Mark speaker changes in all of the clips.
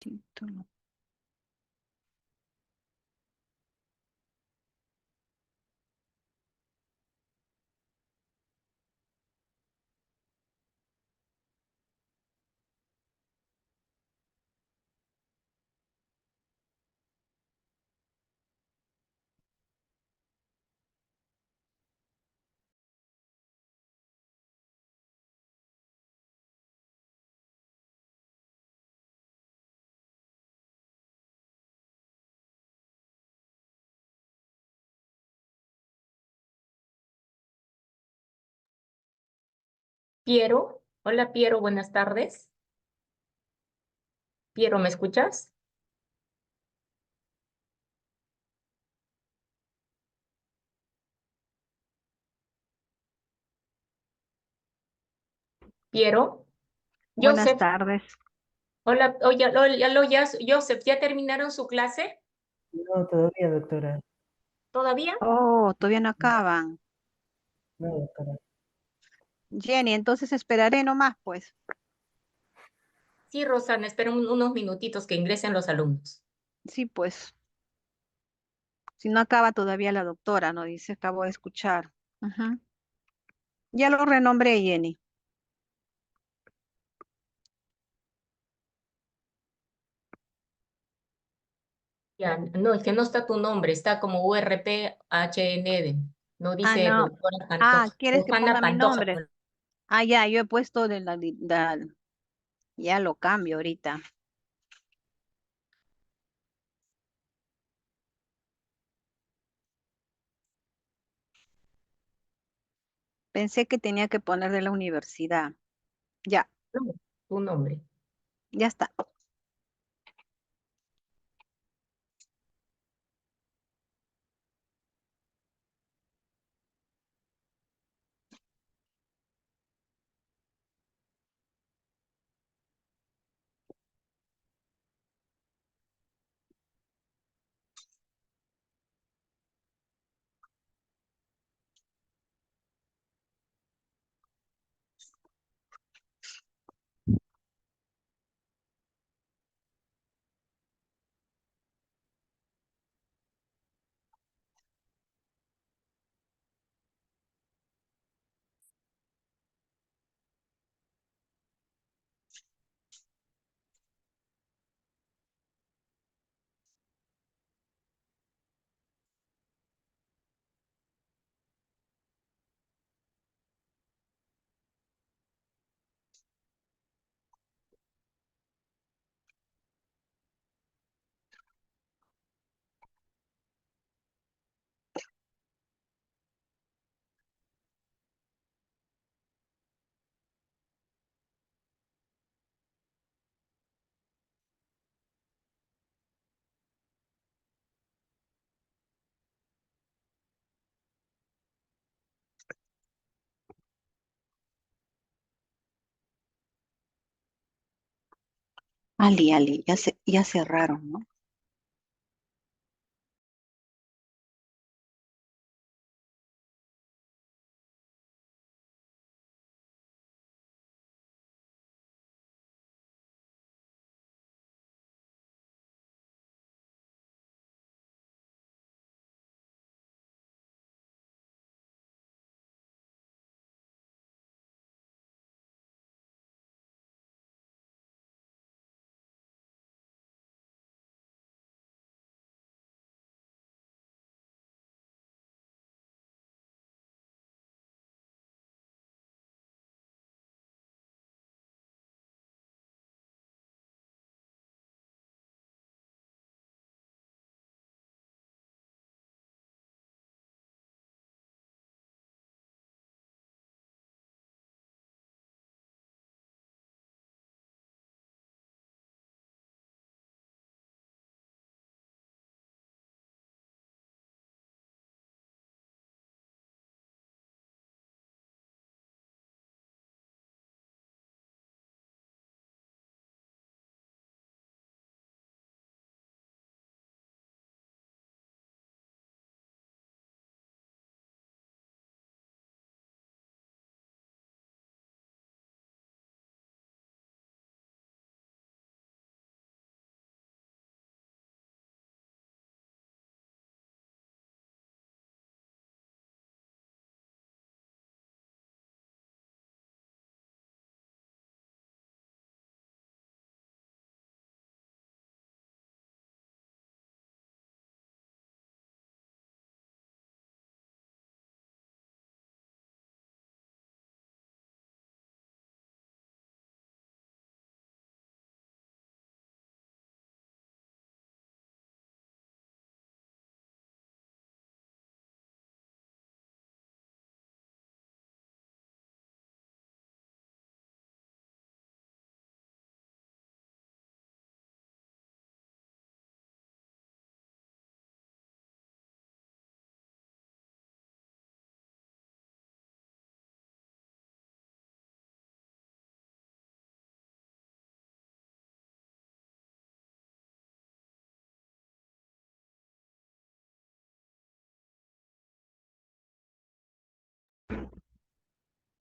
Speaker 1: Título.
Speaker 2: Piero, hola Piero, buenas tardes. Piero, ¿me escuchas? Piero,
Speaker 1: Buenas
Speaker 2: Joseph,
Speaker 1: tardes.
Speaker 2: hola, oye, Joseph, ¿ya terminaron su clase?
Speaker 3: No, todavía, doctora.
Speaker 2: ¿Todavía?
Speaker 1: Oh, todavía no acaban.
Speaker 3: No, doctora.
Speaker 1: Jenny, entonces esperaré nomás, pues.
Speaker 2: Sí, Rosana, espera unos minutitos que ingresen los alumnos.
Speaker 1: Sí, pues. Si no acaba todavía la doctora, ¿no? Dice, acabo de escuchar. Ujú. Ya lo renombré, Jenny.
Speaker 2: Ya, no, es que no está tu nombre, está como URPHND, no
Speaker 1: Ah,
Speaker 2: dice
Speaker 1: no.
Speaker 2: doctora
Speaker 1: Ah,
Speaker 2: Pantoja,
Speaker 1: ¿quieres que
Speaker 2: Rosana
Speaker 1: ponga mi
Speaker 2: Pantoja.
Speaker 1: nombre? Ah, ya, yo he puesto ya lo cambio ahorita. Pensé que tenía que poner de la universidad. Ya,
Speaker 2: No, tu nombre.
Speaker 1: ya está. Ali, ya cerraron, ¿no?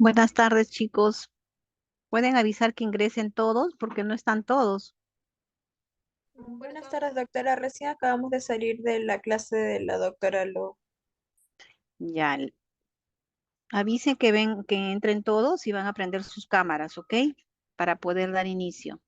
Speaker 1: Buenas tardes, chicos. ¿Pueden avisar que ingresen todos? Porque no están todos.
Speaker 4: Buenas tardes, doctora. Recién acabamos de salir de la clase de la doctora Lo.
Speaker 1: Ya, avisen que ven, que entren todos y van a prender sus cámaras, ¿ok? Para poder dar inicio.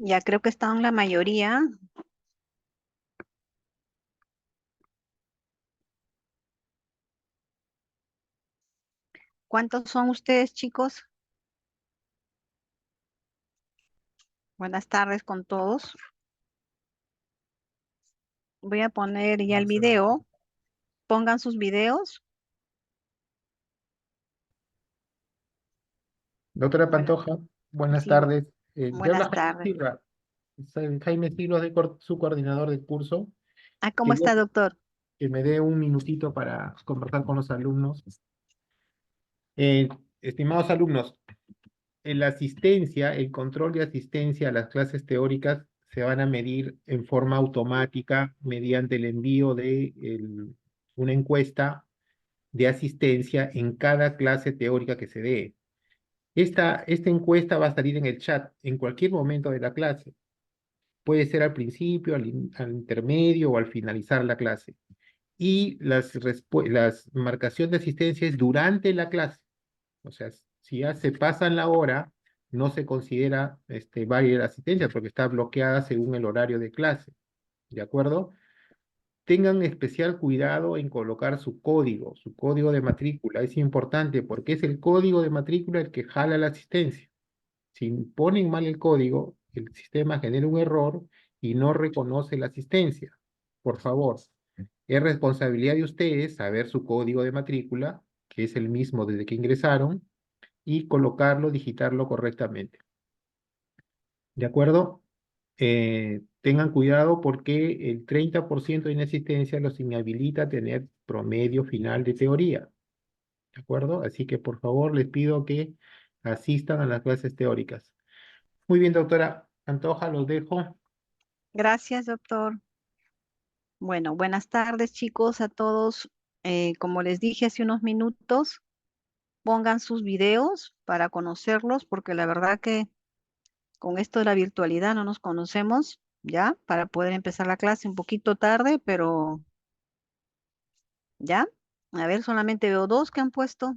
Speaker 1: Ya creo que están la mayoría. ¿Cuántos son ustedes, chicos? Buenas tardes con todos. Voy a poner ya el video. Pongan sus videos.
Speaker 5: Doctora
Speaker 1: Bueno,
Speaker 5: Pantoja, buenas
Speaker 1: sí,
Speaker 5: tardes. Te habla
Speaker 1: buenas
Speaker 5: Jaime
Speaker 1: tardes.
Speaker 5: Silva. Soy Jaime Silva, su coordinador de curso.
Speaker 1: Ah, ¿cómo
Speaker 5: Quería
Speaker 1: está, doctor?
Speaker 5: que me dé un minutito para conversar con los alumnos. Eh, Estimados alumnos, la asistencia, el control de asistencia a las clases teóricas se van a medir en forma automática mediante el envío de una encuesta de asistencia en cada clase teórica que se dé. Esta encuesta va a salir en el chat en cualquier momento de la clase. Puede ser al principio, al intermedio o al finalizar la clase. Y las marcación de asistencia es durante la clase. O sea, si ya se pasan la hora, no se considera válida la asistencia porque está bloqueada según el horario de clase. ¿De acuerdo? Tengan especial cuidado en colocar su código de matrícula. Es importante porque es el código de matrícula el que jala la asistencia. Si ponen mal el código, el sistema genera un error y no reconoce la asistencia. Por favor, es responsabilidad de ustedes saber su código de matrícula, que es el mismo desde que ingresaron, y colocarlo, digitarlo correctamente. ¿De acuerdo? Tengan cuidado porque el 30% de inasistencia los inhabilita a tener promedio final de teoría. ¿De acuerdo? Así que por favor les pido que asistan a las clases teóricas. Muy bien, doctora Pantoja, los dejo.
Speaker 1: Gracias, doctor. Bueno, buenas tardes, chicos, a todos. Como les dije hace unos minutos, pongan sus videos para conocerlos, porque la verdad que con esto de la virtualidad no nos conocemos, ¿ya? Para poder empezar la clase un poquito tarde, pero ¿ya? A ver, solamente veo dos que han puesto.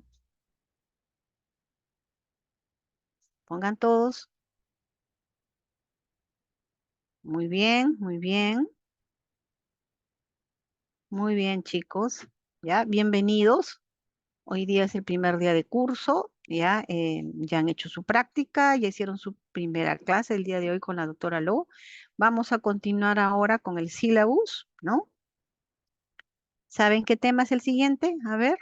Speaker 1: Pongan todos. Muy bien, muy bien. Muy bien, chicos. ¿Ya? Bienvenidos. Hoy día es el primer día de curso, ¿ya? Ya han hecho su práctica, ya hicieron su primera clase el día de hoy con la doctora Lo. Vamos a continuar ahora con el syllabus, ¿no? ¿Saben qué tema es el siguiente? A ver,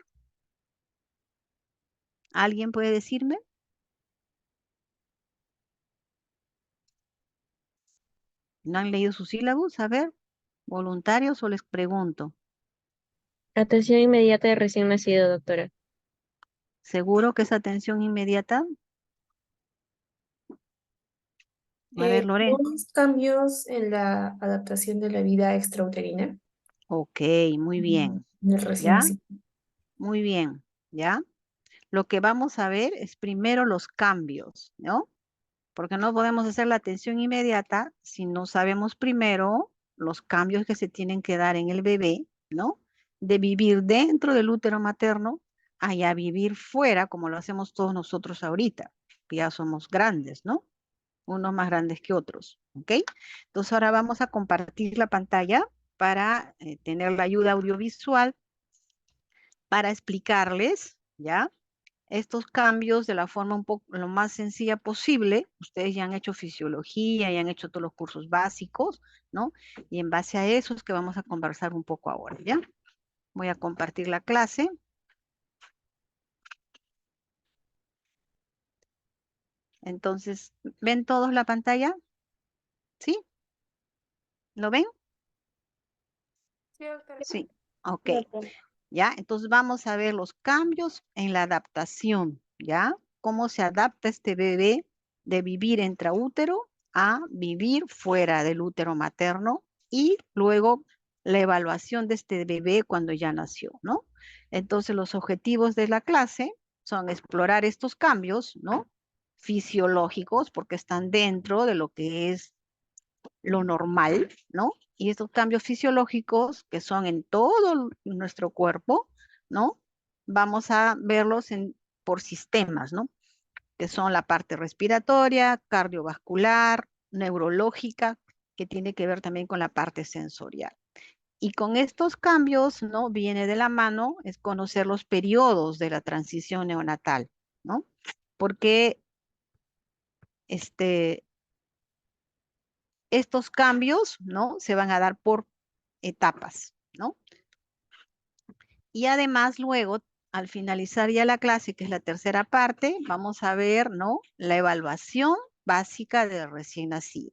Speaker 1: ¿alguien puede decirme? ¿No han leído su syllabus? A ver, voluntarios o les pregunto.
Speaker 6: Atención inmediata de recién nacido, doctora.
Speaker 1: ¿Seguro que es atención inmediata? A ver, Lore.
Speaker 7: Unos cambios en la adaptación de la vida extrauterina
Speaker 1: Ok, muy bien.
Speaker 7: del recién
Speaker 1: ¿Ya?
Speaker 7: nacido.
Speaker 1: Muy bien. ¿Ya? Lo que vamos a ver es primero los cambios, ¿no? Porque no podemos hacer la atención inmediata si no sabemos primero los cambios que se tienen que dar en el bebé, ¿no? De vivir dentro del útero materno a ya vivir fuera, como lo hacemos todos nosotros ahorita, que ya somos grandes, ¿no? Unos más grandes que otros, ¿ok? Entonces ahora vamos a compartir la pantalla para tener la ayuda audiovisual para explicarles, ¿ya? Estos cambios de la forma un poco lo más sencilla posible. Ustedes ya han hecho fisiología, ya han hecho todos los cursos básicos, ¿no? Y en base a eso es que vamos a conversar un poco ahora, ¿ya? Voy a compartir la clase. Entonces, ¿ven todos la pantalla? ¿Sí? ¿Lo ven?
Speaker 4: Sí, doctora.
Speaker 1: Sí. Ok. ¿Ya? Entonces vamos a ver los cambios en la adaptación, ¿ya? Cómo se adapta este bebé de vivir intraútero a vivir fuera del útero materno y luego la evaluación de este bebé cuando ya nació, ¿no? Entonces los objetivos de la clase son explorar estos cambios, ¿no? Fisiológicos, porque están dentro de lo que es lo normal, ¿no? Y estos cambios fisiológicos que son en todo nuestro cuerpo, ¿no? Vamos a verlos por sistemas, ¿no? Que son la parte respiratoria, cardiovascular, neurológica, que tiene que ver también con la parte sensorial. Y con estos cambios, ¿no? Viene de la mano es conocer los periodos de la transición neonatal, ¿no? Porque estos cambios, ¿no? Se van a dar por etapas, ¿no? Y además luego, al finalizar ya la clase, que es la tercera parte, vamos a ver, ¿no? La evaluación básica del recién nacido,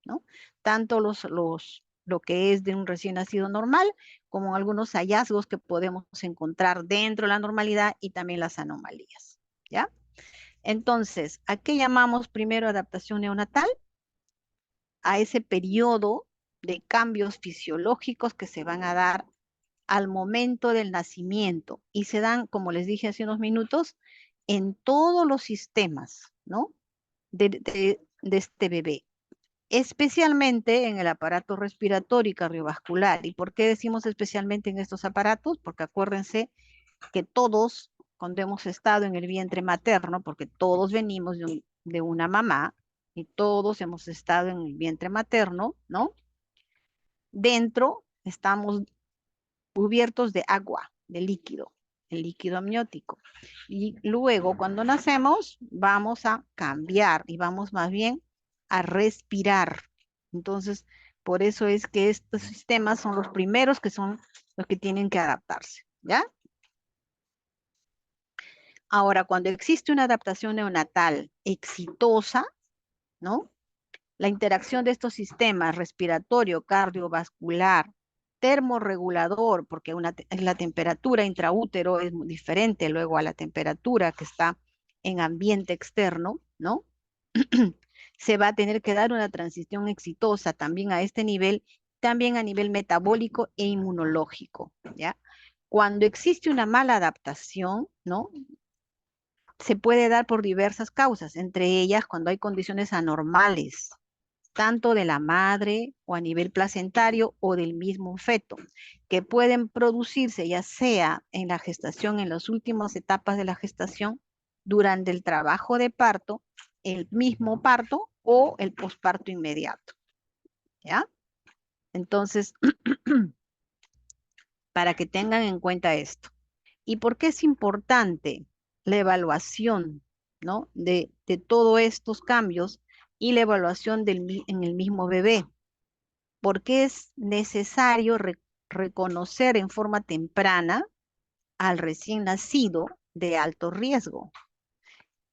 Speaker 1: ¿no? Tanto lo que es de un recién nacido normal, como algunos hallazgos que podemos encontrar dentro de la normalidad y también las anomalías, ¿ya? Entonces, ¿a qué llamamos primero adaptación neonatal? A ese periodo de cambios fisiológicos que se van a dar al momento del nacimiento y se dan, como les dije hace unos minutos, en todos los sistemas, ¿no? De este bebé, especialmente en el aparato respiratorio y cardiovascular. ¿Y por qué decimos especialmente en estos aparatos? Porque acuérdense que todos, cuando hemos estado en el vientre materno, porque todos venimos de una mamá y todos hemos estado en el vientre materno, ¿no? Dentro estamos cubiertos de agua, de líquido, el líquido amniótico. Y luego, cuando nacemos, vamos a cambiar y vamos más bien a respirar. Entonces, por eso es que estos sistemas son los primeros que son los que tienen que adaptarse, ¿ya? Ahora, cuando existe una adaptación neonatal exitosa, ¿no? La interacción de estos sistemas respiratorio, cardiovascular, termorregulador, porque la temperatura intraútero es muy diferente luego a la temperatura que está en ambiente externo, ¿no? Se va a tener que dar una transición exitosa también a este nivel, también a nivel metabólico e inmunológico, ¿ya? Cuando existe una mala adaptación, ¿no? Se puede dar por diversas causas, entre ellas cuando hay condiciones anormales, tanto de la madre o a nivel placentario o del mismo feto, que pueden producirse ya sea en la gestación, en las últimas etapas de la gestación, durante el trabajo de parto, el mismo parto o el posparto inmediato. ¿Ya? Entonces, para que tengan en cuenta esto. ¿Y por qué es importante la evaluación, ¿no? de todos estos cambios y la evaluación en el mismo bebé? Porque es necesario reconocer en forma temprana al recién nacido de alto riesgo.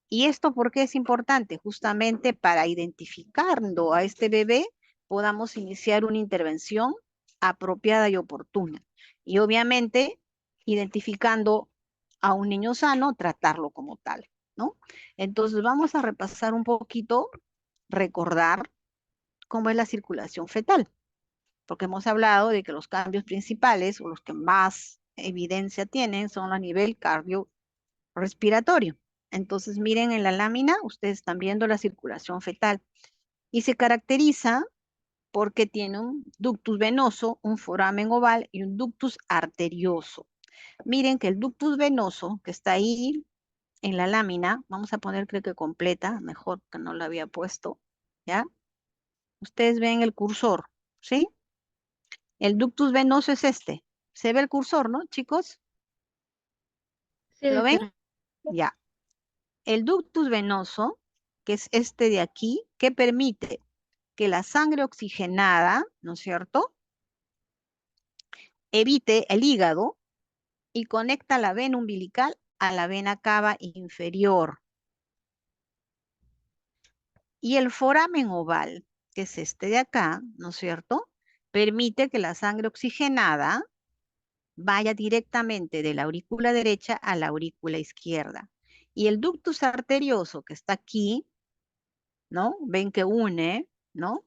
Speaker 1: ¿Y esto por qué es importante? Justamente para identificando a este bebé, podamos iniciar una intervención apropiada y oportuna. Y obviamente, identificando a un niño sano, tratarlo como tal, ¿no? Entonces, vamos a repasar un poquito, recordar cómo es la circulación fetal, porque hemos hablado de que los cambios principales o los que más evidencia tienen son a nivel cardiorrespiratorio. Entonces, miren en la lámina, ustedes están viendo la circulación fetal y se caracteriza porque tiene un ductus venoso, un foramen oval y un ductus arterioso. Miren que el ductus venoso que está ahí en la lámina, vamos a poner creo que completa, mejor que no la había puesto, ¿ya? Ustedes ven el cursor, ¿sí? El ductus venoso es este. ¿Se ve el cursor, no, chicos?
Speaker 6: Sí,
Speaker 1: ¿Lo ven?
Speaker 6: doctora.
Speaker 1: Ya. El ductus venoso, que es este de aquí, que permite que la sangre oxigenada, ¿no es cierto?, evite el hígado y conecta la vena umbilical a la vena cava inferior. Y el foramen oval, que es este de acá, ¿no es cierto?, permite que la sangre oxigenada vaya directamente de la aurícula derecha a la aurícula izquierda. Y el ductus arterioso que está aquí, ¿no? Ven que une, ¿no?,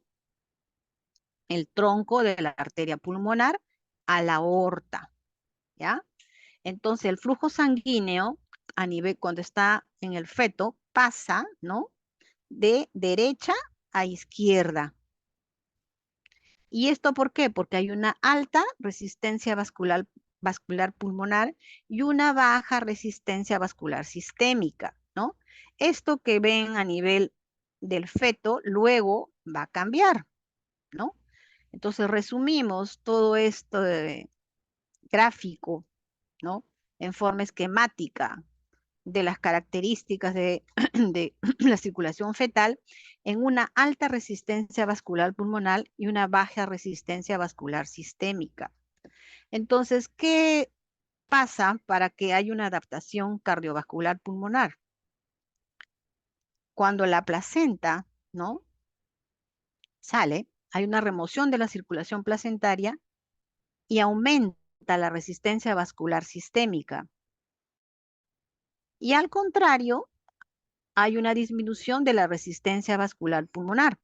Speaker 1: el tronco de la arteria pulmonar a la aorta, ¿ya? Entonces el flujo sanguíneo a nivel, cuando está en el feto, pasa, ¿no?, de derecha a izquierda. ¿Y esto por qué? Porque hay una alta resistencia vascular pulmonar y una baja resistencia vascular sistémica, ¿no? Esto que ven a nivel del feto luego va a cambiar, ¿no? Entonces resumimos todo esto gráfico, ¿no?, en forma esquemática de las características de, de la circulación fetal en una alta resistencia vascular pulmonar y una baja resistencia vascular sistémica. Entonces, ¿qué pasa para que haya una adaptación cardiovascular pulmonar? Cuando la placenta, ¿no?, sale, hay una remoción de la circulación placentaria y aumenta la resistencia vascular sistémica. Y al contrario, hay una disminución de la resistencia vascular pulmonar.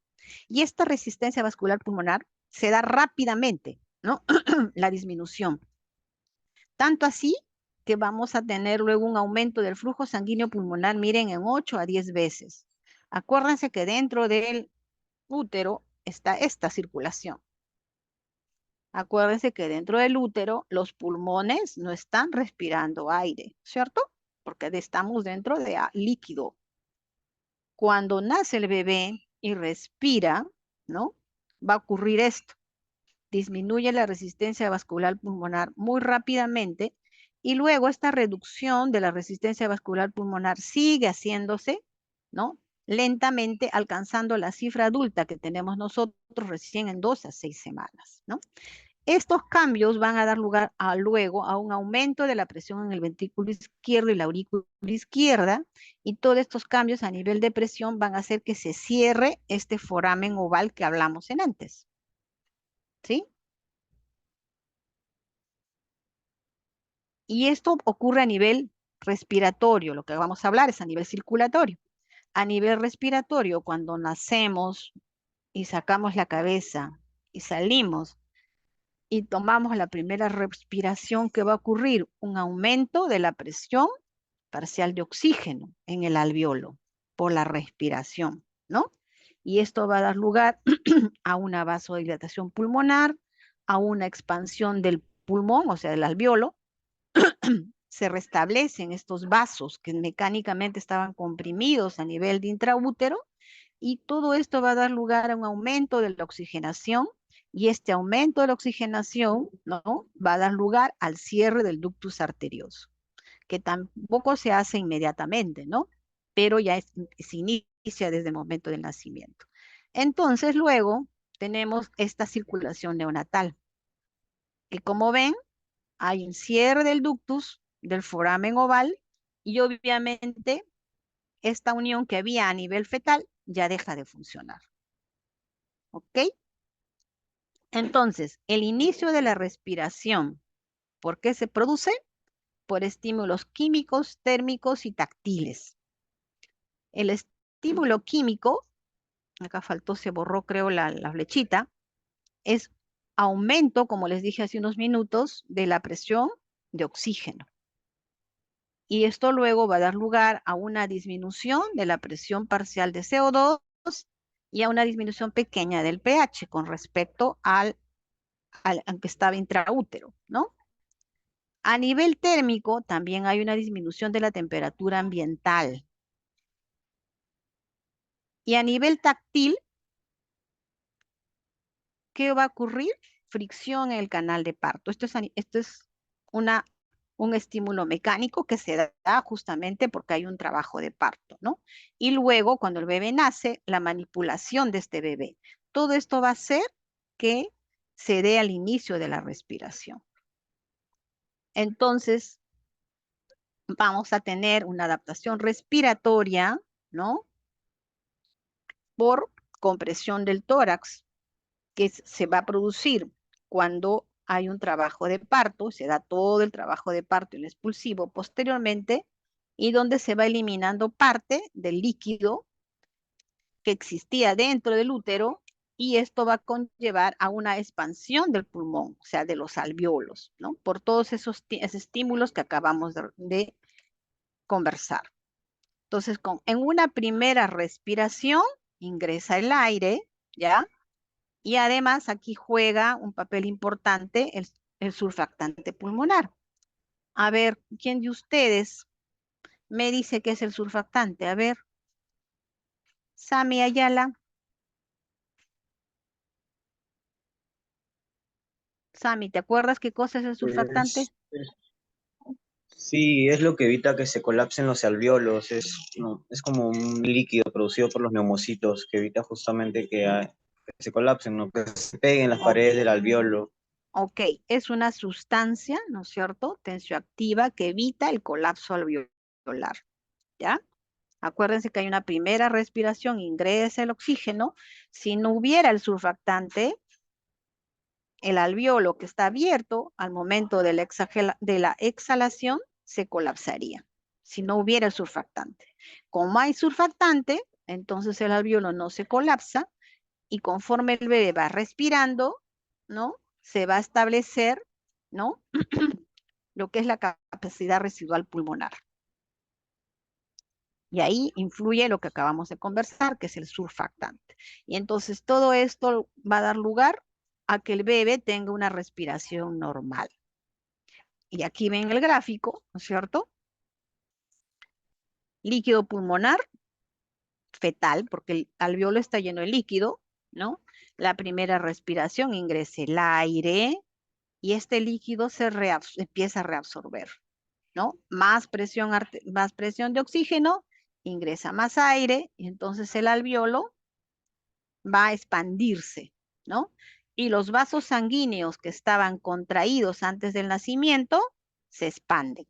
Speaker 1: Y esta resistencia vascular pulmonar se da rápidamente, ¿no? La disminución. Tanto así que vamos a tener luego un aumento del flujo sanguíneo pulmonar, miren, en 8 a 10 veces. Acuérdense que dentro del útero está esta circulación. Acuérdense que dentro del útero los pulmones no están respirando aire, ¿cierto? Porque estamos dentro de líquido. Cuando nace el bebé y respira, ¿no?, va a ocurrir esto. Disminuye la resistencia vascular pulmonar muy rápidamente y luego esta reducción de la resistencia vascular pulmonar sigue haciéndose, ¿no?, lentamente, alcanzando la cifra adulta que tenemos nosotros recién en 2 a 6 semanas, ¿no? Estos cambios van a dar lugar luego a un aumento de la presión en el ventrículo izquierdo y la aurícula izquierda, y todos estos cambios a nivel de presión van a hacer que se cierre este foramen oval que hablamos en antes. ¿Sí? Y esto ocurre a nivel respiratorio, lo que vamos a hablar es a nivel circulatorio. A nivel respiratorio, cuando nacemos y sacamos la cabeza y salimos, y tomamos la primera respiración, ¿qué va a ocurrir? Un aumento de la presión parcial de oxígeno en el alveolo por la respiración, ¿no? Y esto va a dar lugar a una vasodilatación pulmonar, a una expansión del pulmón, o sea, del alveolo. Se restablecen estos vasos que mecánicamente estaban comprimidos a nivel de intraútero, y todo esto va a dar lugar a un aumento de la oxigenación, y este aumento de la oxigenación, ¿no?, va a dar lugar al cierre del ductus arterioso, que tampoco se hace inmediatamente, ¿no?, pero ya se inicia desde el momento del nacimiento. Entonces luego tenemos esta circulación neonatal, que como ven, hay un cierre del ductus, del foramen oval, y obviamente esta unión que había a nivel fetal ya deja de funcionar. ¿Ok? Entonces, el inicio de la respiración, ¿por qué se produce? Por estímulos químicos, térmicos y táctiles. El estímulo químico, acá faltó, se borró creo la flechita, es aumento, como les dije hace unos minutos, de la presión de oxígeno. Y esto luego va a dar lugar a una disminución de la presión parcial de CO2 y a una disminución pequeña del pH con respecto al que estaba intraútero, ¿no? A nivel térmico, también hay una disminución de la temperatura ambiental. Y a nivel táctil, ¿qué va a ocurrir? Fricción en el canal de parto. Esto es un estímulo mecánico que se da justamente porque hay un trabajo de parto, ¿no? Y luego, cuando el bebé nace, la manipulación de este bebé. Todo esto va a hacer que se dé al inicio de la respiración. Entonces, vamos a tener una adaptación respiratoria, ¿no? Por compresión del tórax, que se va a producir cuando hay un trabajo de parto, se da todo el trabajo de parto en expulsivo posteriormente, y donde se va eliminando parte del líquido que existía dentro del útero, y esto va a conllevar a una expansión del pulmón, o sea, de los alvéolos, ¿no? Por todos esos estímulos que acabamos de conversar. Entonces, en una primera respiración ingresa el aire, ¿ya? Y además aquí juega un papel importante el surfactante pulmonar. A ver, ¿quién de ustedes me dice qué es el surfactante? A ver, Sami Ayala. Sami, ¿te acuerdas qué cosa es el surfactante?
Speaker 8: Sí, es lo que evita que se colapsen los alvéolos. Es como un líquido producido por los neumocitos que evita justamente que se colapsen, ¿no? Que se peguen las paredes del alvéolo.
Speaker 1: Ok, es una sustancia, ¿no es cierto? Tensioactiva que evita el colapso alveolar, ¿ya? Acuérdense que hay una primera respiración, ingresa el oxígeno. Si no hubiera el surfactante, el alvéolo que está abierto al momento de la exhalación se colapsaría, si no hubiera el surfactante. Como hay surfactante, entonces el alvéolo no se colapsa y conforme el bebé va respirando, ¿no? Se va a establecer, ¿no? Lo que es la capacidad residual pulmonar. Y ahí influye lo que acabamos de conversar, que es el surfactante. Y entonces todo esto va a dar lugar a que el bebé tenga una respiración normal. Y aquí ven el gráfico, ¿no es cierto? Líquido pulmonar, fetal, porque el alvéolo está lleno de líquido, ¿no? La primera respiración ingresa el aire y este líquido empieza a reabsorber, ¿no? Más presión de oxígeno, ingresa más aire y entonces el alvéolo va a expandirse, ¿no? Y los vasos sanguíneos que estaban contraídos antes del nacimiento se expanden.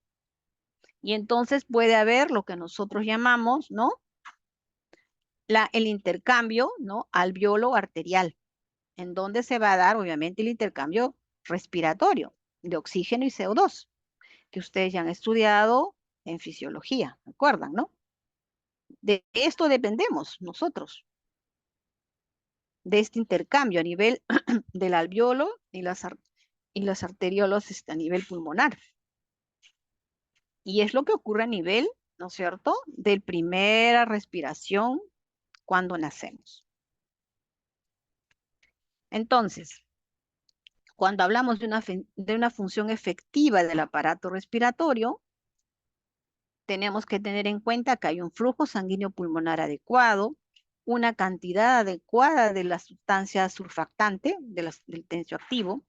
Speaker 1: Y entonces puede haber lo que nosotros llamamos, ¿no? El intercambio, ¿no? Alvéolo arterial, en donde se va a dar, obviamente, el intercambio respiratorio de oxígeno y CO2, que ustedes ya han estudiado en fisiología, ¿me acuerdan, no? De esto dependemos nosotros, de este intercambio a nivel del alvéolo y los arteriolos a nivel pulmonar. Y es lo que ocurre a nivel, ¿no es cierto?, de primera respiración cuando nacemos. Entonces, cuando hablamos de una función efectiva del aparato respiratorio, tenemos que tener en cuenta que hay un flujo sanguíneo pulmonar adecuado, una cantidad adecuada de la sustancia surfactante, del tensioactivo,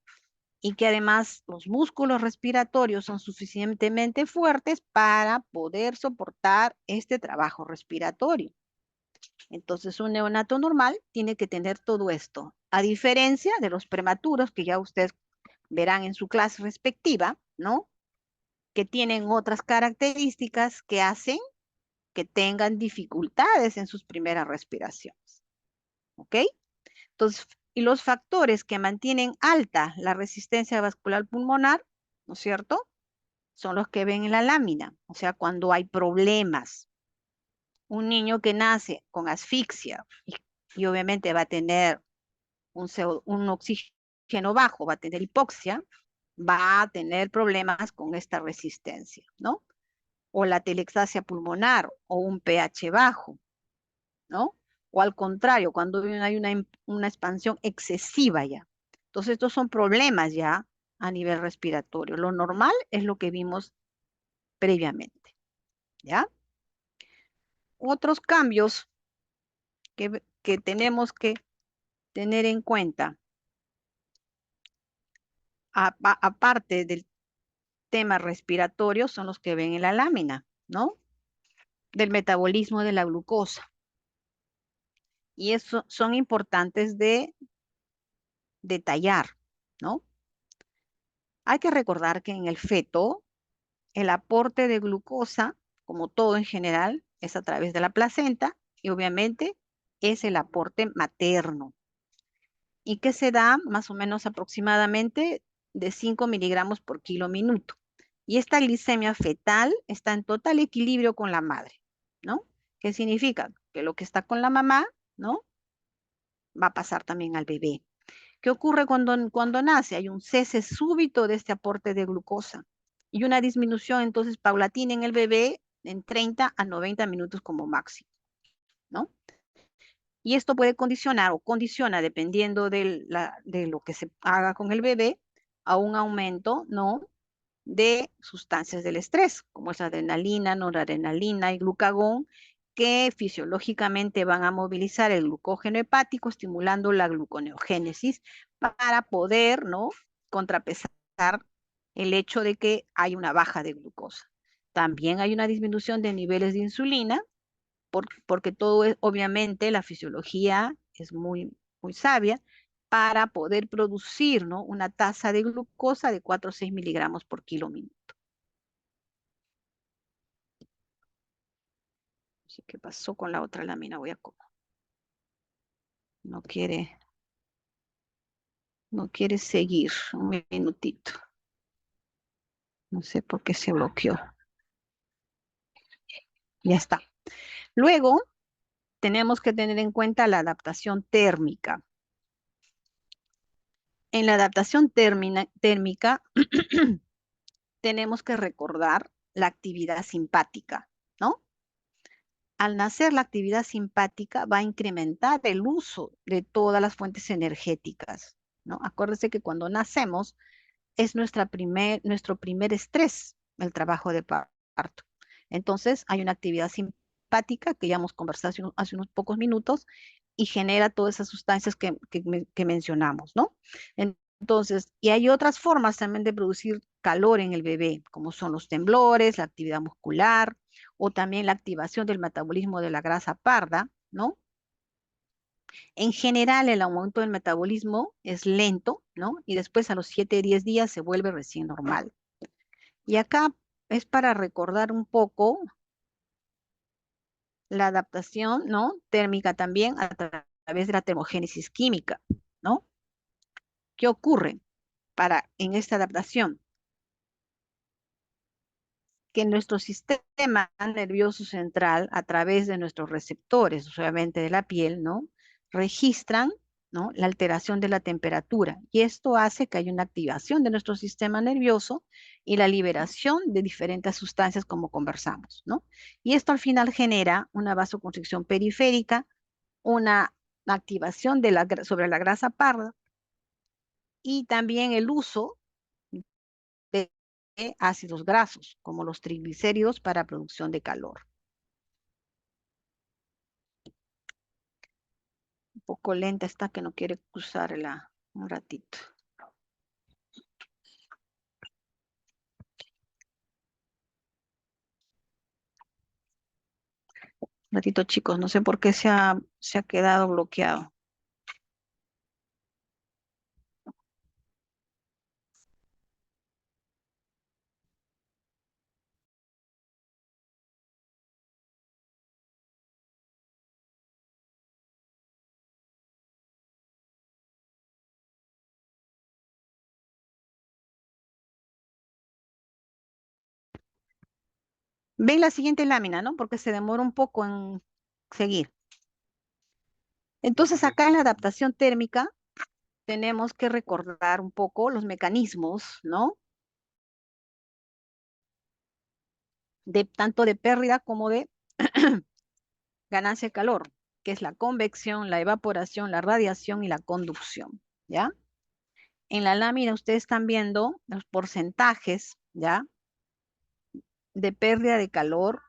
Speaker 1: y que además los músculos respiratorios son suficientemente fuertes para poder soportar este trabajo respiratorio. Entonces, un neonato normal tiene que tener todo esto, a diferencia de los prematuros que ya ustedes verán en su clase respectiva, ¿no? Que tienen otras características que hacen que tengan dificultades en sus primeras respiraciones. ¿Ok? Entonces, y los factores que mantienen alta la resistencia vascular pulmonar, ¿no es cierto?, son los que ven en la lámina. O sea, cuando hay problemas. Un niño que nace con asfixia y obviamente va a tener un oxígeno bajo, va a tener hipoxia, va a tener problemas con esta resistencia, ¿no? O la telextasia pulmonar o un pH bajo, ¿no? O al contrario, cuando hay una expansión excesiva ya. Entonces, estos son problemas ya a nivel respiratorio. Lo normal es lo que vimos previamente, ¿ya? Otros cambios que tenemos que tener en cuenta, aparte del tema respiratorio, son los que ven en la lámina, ¿no? Del metabolismo de la glucosa. Y eso son importantes de detallar, ¿no? Hay que recordar que en el feto, el aporte de glucosa, como todo en general, es a través de la placenta y obviamente es el aporte materno y que se da más o menos aproximadamente de 5 miligramos por kilo minuto. Y esta glicemia fetal está en total equilibrio con la madre, ¿no? ¿Qué significa? Que lo que está con la mamá, ¿no? Va a pasar también al bebé. ¿Qué ocurre cuando nace? Hay un cese súbito de este aporte de glucosa y una disminución entonces paulatina en el bebé en 30 a 90 minutos como máximo, ¿no? Y esto puede condicionar o condiciona, dependiendo de lo que se haga con el bebé, a un aumento, ¿no? De sustancias del estrés, como es la adrenalina, noradrenalina y glucagón, que fisiológicamente van a movilizar el glucógeno hepático, estimulando la gluconeogénesis para poder, ¿no? Contrapesar el hecho de que hay una baja de glucosa. También hay una disminución de niveles de insulina, porque todo es, obviamente, la fisiología es muy, muy sabia para poder producir, ¿no? Una tasa de glucosa de 4 o 6 miligramos por kilo minuto. Así que pasó con la otra lámina, voy a como. No quiere seguir. Un minutito. No sé por qué se bloqueó. Ya está. Luego, tenemos que tener en cuenta la adaptación térmica. En la adaptación térmica, tenemos que recordar la actividad simpática, ¿no? Al nacer, la actividad simpática va a incrementar el uso de todas las fuentes energéticas, ¿no? Acuérdense que cuando nacemos es nuestro primer estrés, el trabajo de parto. Entonces, hay una actividad simpática que ya hemos conversado hace unos pocos minutos y genera todas esas sustancias que mencionamos, ¿no? Entonces, y hay otras formas también de producir calor en el bebé, como son los temblores, la actividad muscular o también la activación del metabolismo de la grasa parda, ¿no? En general, el aumento del metabolismo es lento, ¿no? Y después a los 7, 10 días se vuelve recién normal. Y acá es para recordar un poco la adaptación, ¿no? Térmica también a través de la termogénesis química, ¿no? ¿Qué ocurre en esta adaptación? Que nuestro sistema nervioso central, a través de nuestros receptores, obviamente de la piel, ¿no? Registran, ¿no? La alteración de la temperatura. Y esto hace que haya una activación de nuestro sistema nervioso y la liberación de diferentes sustancias como conversamos, ¿no? Y esto al final genera una vasoconstricción periférica, una activación sobre la grasa parda y también el uso de ácidos grasos, como los triglicéridos para producción de calor. Un poco lenta está que no quiere cruzarla un ratito. Un ratito, chicos, no sé por qué se ha quedado bloqueado. Ven la siguiente lámina, ¿no? Porque se demora un poco en seguir. Entonces, acá en la adaptación térmica tenemos que recordar un poco los mecanismos, ¿no? Tanto de pérdida como de ganancia de calor, que es la convección, la evaporación, la radiación y la conducción, ¿ya? En la lámina ustedes están viendo los porcentajes, ¿ya? De pérdida de calor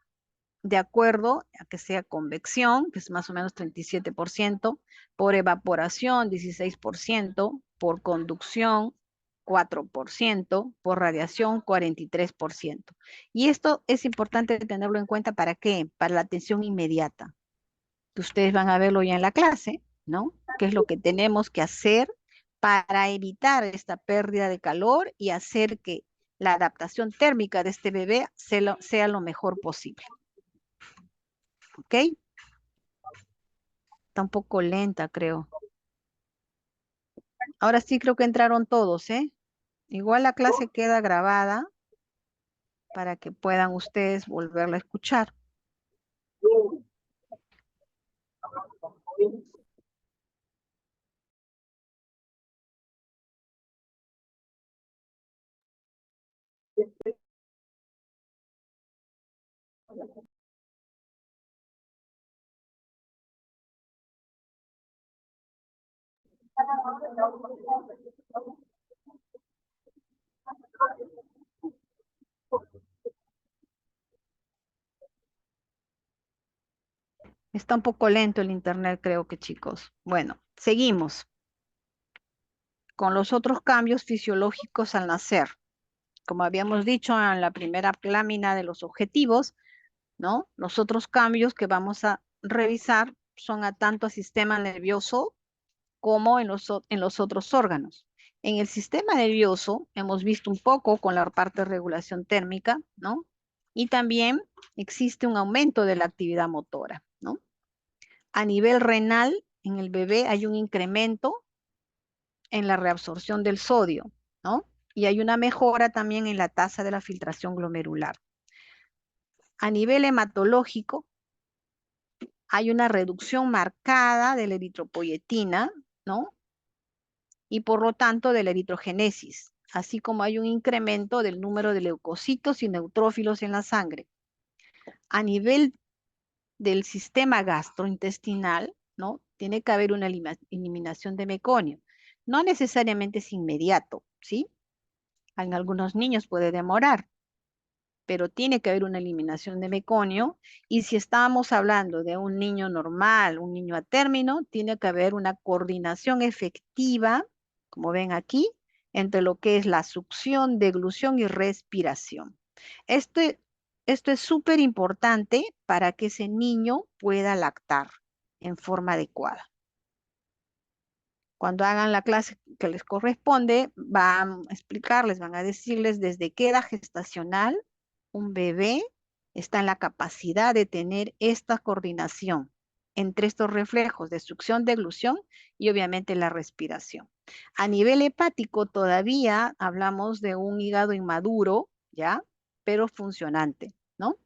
Speaker 1: de acuerdo a que sea convección, que es más o menos 37%, por evaporación, 16%, por conducción, 4%, por radiación, 43%. Y esto es importante tenerlo en cuenta, ¿para qué? Para la atención inmediata, que ustedes van a verlo ya en la clase, ¿no? ¿Qué es lo que tenemos que hacer para evitar esta pérdida de calor y hacer que la adaptación térmica de este bebé sea lo mejor posible? ¿Ok? Está un poco lenta, creo. Ahora sí creo que entraron todos, ¿eh? Igual la clase queda grabada para que puedan ustedes volverla a escuchar. Está un poco lento el internet, creo que, chicos. Bueno, seguimos con los otros cambios fisiológicos al nacer. Como habíamos dicho en la primera lámina de los objetivos, ¿no? Los otros cambios que vamos a revisar son tanto al sistema nervioso como en los otros órganos. En el sistema nervioso hemos visto un poco con la parte de regulación térmica, ¿no? Y también existe un aumento de la actividad motora, ¿no? A nivel renal, en el bebé hay un incremento en la reabsorción del sodio, ¿no? Y hay una mejora también en la tasa de la filtración glomerular. A nivel hematológico, hay una reducción marcada de la eritropoyetina, ¿no? Y por lo tanto de la eritrogénesis, así como hay un incremento del número de leucocitos y neutrófilos en la sangre. A nivel del sistema gastrointestinal, ¿no? Tiene que haber una eliminación de meconio. No necesariamente es inmediato, ¿sí? En algunos niños puede demorar, pero tiene que haber una eliminación de meconio. Y si estamos hablando de un niño normal, un niño a término, tiene que haber una coordinación efectiva, como ven aquí, entre lo que es la succión, deglución y respiración. Esto es súper importante para que ese niño pueda lactar en forma adecuada. Cuando hagan la clase que les corresponde, van a explicarles, van a decirles desde qué edad gestacional un bebé está en la capacidad de tener esta coordinación entre estos reflejos de succión, deglución y obviamente la respiración. A nivel hepático todavía hablamos de un hígado inmaduro, ¿ya? Pero funcionante, ¿no?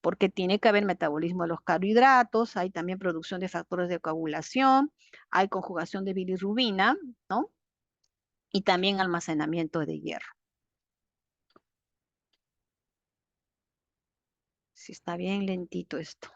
Speaker 1: Porque tiene que haber metabolismo de los carbohidratos, hay también producción de factores de coagulación, hay conjugación de bilirrubina, ¿no? Y también almacenamiento de hierro. Sí, está bien lentito esto.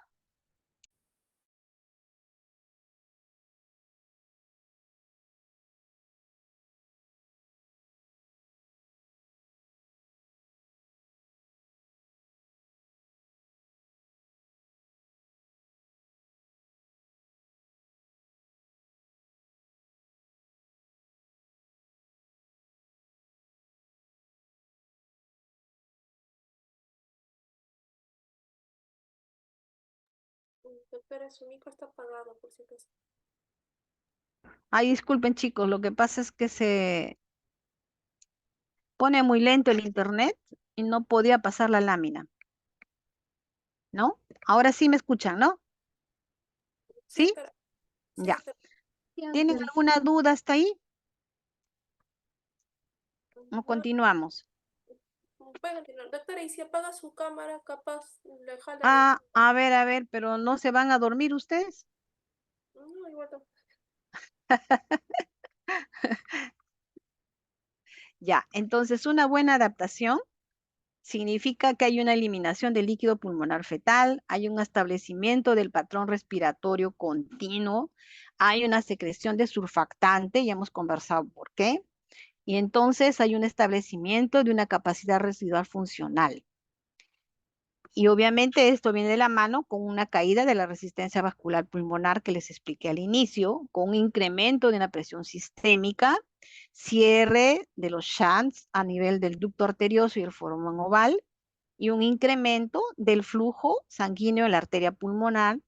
Speaker 7: Doctora, su micro está apagado, por si acaso.
Speaker 1: Ay, disculpen chicos, lo que pasa es que se pone muy lento el internet y no podía pasar la lámina, ¿no? Ahora sí me escuchan, ¿no? ¿Sí?
Speaker 7: Doctora.
Speaker 1: Ya.
Speaker 7: Doctora.
Speaker 1: ¿Tienen alguna duda hasta ahí? ¿O continuamos?
Speaker 7: Puede continuar. Doctora, y si apaga su cámara, capaz le jala.
Speaker 1: Ah, a ver, pero ¿no se van a dormir ustedes?
Speaker 7: No, igual no.
Speaker 1: Ya, entonces una buena adaptación significa que hay una eliminación del líquido pulmonar fetal, hay un establecimiento del patrón respiratorio continuo, hay una secreción de surfactante, ya hemos conversado por qué, Y entonces hay un establecimiento de una capacidad residual funcional. Y obviamente esto viene de la mano con una caída de la resistencia vascular pulmonar que les expliqué al inicio, con un incremento de una presión sistémica, cierre de los shunts a nivel del ducto arterioso y el foramen oval, y un incremento del flujo sanguíneo en la arteria pulmonar,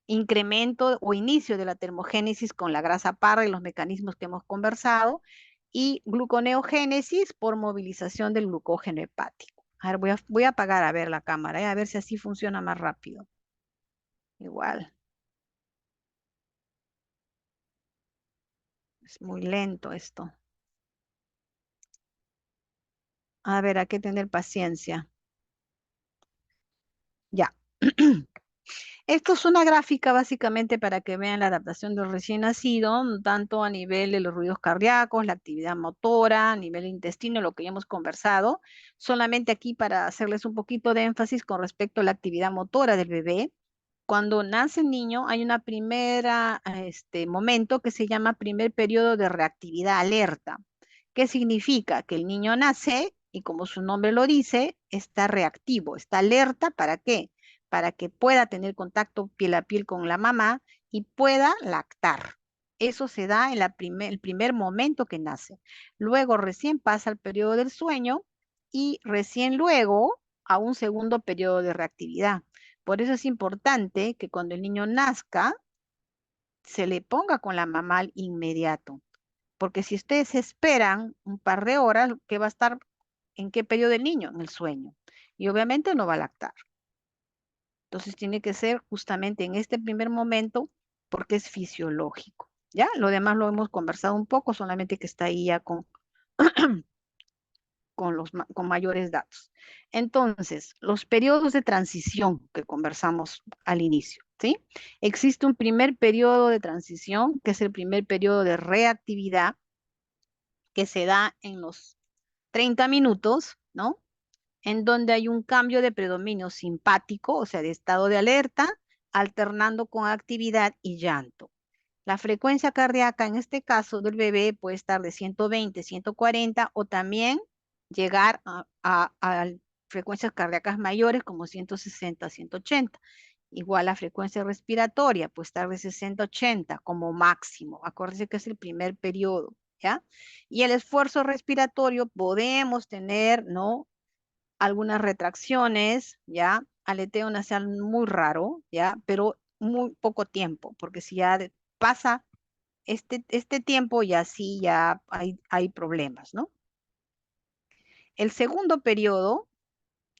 Speaker 1: incremento o inicio de la termogénesis con la grasa parda y los mecanismos que hemos conversado, y gluconeogénesis por movilización del glucógeno hepático. A ver, voy a apagar a ver la cámara, a ver si así funciona más rápido. Igual. Es muy lento esto. A ver, hay que tener paciencia. Ya. Esto es una gráfica básicamente para que vean la adaptación del recién nacido, tanto a nivel de los ruidos cardíacos, la actividad motora, a nivel intestino, lo que ya hemos conversado. Solamente aquí para hacerles un poquito de énfasis con respecto a la actividad motora del bebé. Cuando nace el niño hay una primera momento que se llama primer periodo de reactividad alerta. ¿Qué significa? Que el niño nace y como su nombre lo dice, está reactivo, está alerta. ¿Para qué? Para que pueda tener contacto piel a piel con la mamá y pueda lactar. Eso se da en el primer momento que nace. Luego recién pasa el periodo del sueño y recién luego a un segundo periodo de reactividad. Por eso es importante que cuando el niño nazca, se le ponga con la mamá al inmediato. Porque si ustedes esperan un par de horas, ¿qué va a estar? ¿En qué periodo del niño? En el sueño. Y obviamente no va a lactar. Entonces tiene que ser justamente en este primer momento porque es fisiológico. ¿Ya? Lo demás lo hemos conversado un poco, solamente que está ahí ya con mayores datos. Entonces, los periodos de transición que conversamos al inicio, ¿sí? Existe un primer periodo de transición, que es el primer periodo de reactividad, que se da en los 30 minutos, ¿no? En donde hay un cambio de predominio simpático, o sea, de estado de alerta, alternando con actividad y llanto. La frecuencia cardíaca en este caso del bebé puede estar de 120, 140 o también llegar a frecuencias cardíacas mayores como 160, 180. Igual la frecuencia respiratoria puede estar de 60, 80 como máximo. Acuérdense que es el primer periodo, ¿ya? Y el esfuerzo respiratorio podemos tener, ¿no? Algunas retracciones, ¿ya? Aleteo nasal muy raro, ¿ya? Pero muy poco tiempo, porque si ya pasa este tiempo, ya sí, ya hay problemas, ¿no? El segundo periodo,